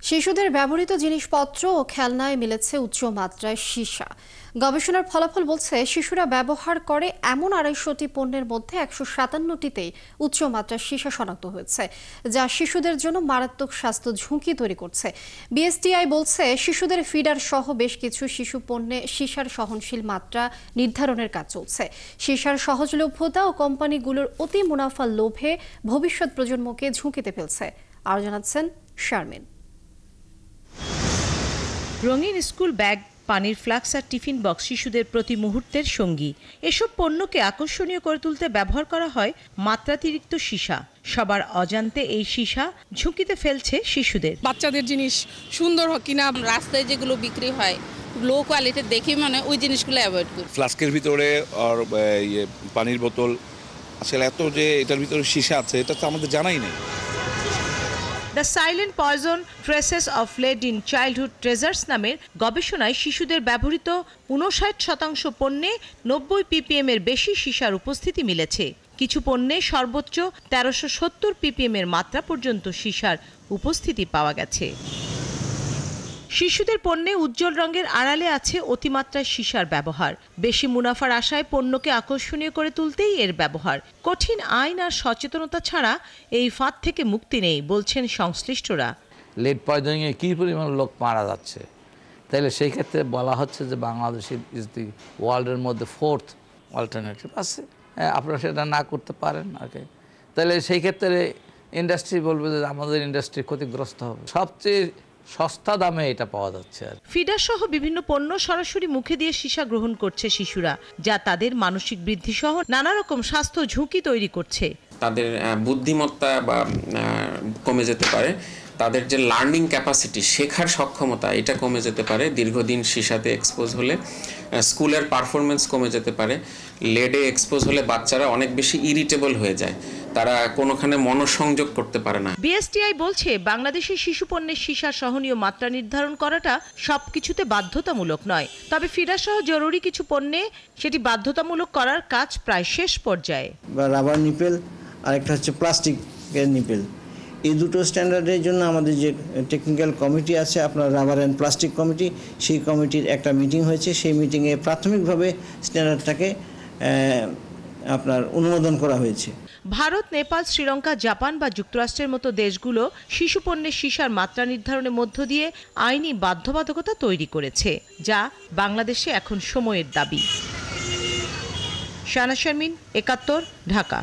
শিশুদের ব্যবহৃত জিনিসপত্র ও খেলনায় মিলেছে উচ্চ মাত্রায় সীসা। গবেষণার ফলাফল বলছে শিশুরা ব্যবহার করে এমন ২৫০টি পণ্যের মধ্যে ১৫৭তেই উচ্চ মাত্রার সীসা শনাক্ত হয়েছে, যা শিশুদের জন্য মারাত্মক স্বাস্থ্য ঝুঁকি তৈরি করছে। বিএসটিআই বলছে শিশুদের ফিডার সহ বেশ কিছু শিশু পণ্যে সীসার সহনশীল মাত্রা নির্ধারণের কাজ চলছে। সীসার সহজলভ্যতা ও কোম্পানিগুলোর অতি মুনাফার লোভে ভবিষ্যৎ প্রজন্মকে ঝুঁকিতে ফেলছে। আরও জানাচ্ছেন শারমিন। রঙিন স্কুল ব্যাগ, পানির ফ্লাক্স আর টিফিন বক্স শিশুদের প্রতি মুহূর্তের সঙ্গী। এসব পণ্যকে আকর্ষণীয় করে তুলতে ব্যবহার করা হয় মাত্রাতিরিক্ত সীসা। সবার অজান্তে এই সীসা ঝুঁকিতে ফেলছে শিশুদের। বাচ্চাদের জিনিস সুন্দর হোক কিনা, রাস্তায় যেগুলো বিক্রি হয় লো কোয়ালিটির দেখি মানে ওই জিনিসগুলো অ্যাভয়েড করি। ফ্লাস্কের ভিতরে আর পানির বোতল, আসলে এত যে এটার ভিতরে সীসা আছে এটা তো আমাদের জানাই নেই। The silent poison traces of lead in childhood treasures নামের গবেষণায় শিশুদের ব্যবহৃত ৫৯% পণ্যে ৯০ ppm এর বেশি সীসার উপস্থিতি মিলেছে। কিছু পণ্যে সর্বোচ্চ ১৩৭০ ppm এর মাত্রা পর্যন্ত সীসার উপস্থিতি পাওয়া গেছে। শিশুদের পণ্যে উজ্জ্বল রঙের আড়ালে আছে অতিমাত্রায় সীসার ব্যবহার। বেশি মুনাফার আশায় পণ্যকে আকর্ষণীয় করে তুলতেই এর ব্যবহার। কঠিন আইন আর সচেতনতা ছাড়া এই ফাঁদ থেকে মুক্তি নেই বলছেন সংশ্লিষ্টরা। লেড পয়জনিংয়ে কী পরিমাণ লোক মারা যাচ্ছে, তাইলে সেই ক্ষেত্রে বলা হচ্ছে যে বাংলাদেশ ইজ দি ওয়ার্ল্ডের মধ্যে 4th অল্টারনেটিভ আছে। আপনারা সেটা না করতে পারেন ওকে, তাহলে সেই ক্ষেত্রে ইন্ডাস্ট্রি বলবে যে আমাদের ইন্ডাস্ট্রি ক্ষতিগ্রস্ত হবে। সবচেয়ে সস্তা দামে এটা পাওয়া যাচ্ছে। ফিডার সহ বিভিন্ন পণ্য সরাসরি মুখে দিয়ে সীসা গ্রহণ করছে শিশুরা, যা তাদের মানসিক বৃদ্ধি সহ নানা রকম স্বাস্থ্য ঝুঁকি তৈরি করছে। তাদের বুদ্ধিমত্তা বা কমে যেতে পারে, তাদের যে লার্নিং ক্যাপাসিটি, শেখার সক্ষমতা, এটা কমে যেতে পারে দীর্ঘদিন সীসাতে এক্সপোজ হলে। স্কুলের পারফরমেন্স কমে যেতে পারে। লেডে এক্সপোজ হলে বাচ্চারা অনেক বেশি ইরিটেবল হয়ে যায়, তারা কোনোখানে মনোসংযোগ করতে পারে না। বিএসটিআই বলছে বাংলাদেশের শিশু পণ্যের সীসার সহনীয় মাত্রা নির্ধারণ করাটা সবকিছুতে বাধ্যতামূলক নয়, তবে ফিডার সহ জরুরি কিছু পণ্যে সেটি বাধ্যতামূলক করার কাজ প্রায় শেষ পর্যায়ে। রাবার নিপেল আর একটা হচ্ছে প্লাস্টিকের নিপেল, এই দুটো স্ট্যান্ডার্ডের জন্য আমাদের যে টেকনিক্যাল কমিটি আছে, আপনার রাবার অ্যান্ড প্লাস্টিক কমিটি, সেই কমিটির একটা মিটিং হয়েছে। সেই মিটিংয়ে প্রাথমিকভাবে স্ট্যান্ডার্ডটাকে আপনার অনুমোদন করা হয়েছে। ভারত, নেপাল, শ্রীলঙ্কা, জাপান বা যুক্তরাষ্ট্রের মতো দেশগুলো শিশু পণ্যের সীসার মাত্রা নির্ধারণের মধ্য দিয়ে আইনি বাধ্যবাধকতা তৈরি করেছে, যা বাংলাদেশে এখন সময়ের দাবি। শানা শারমিন, ৭১, ঢাকা।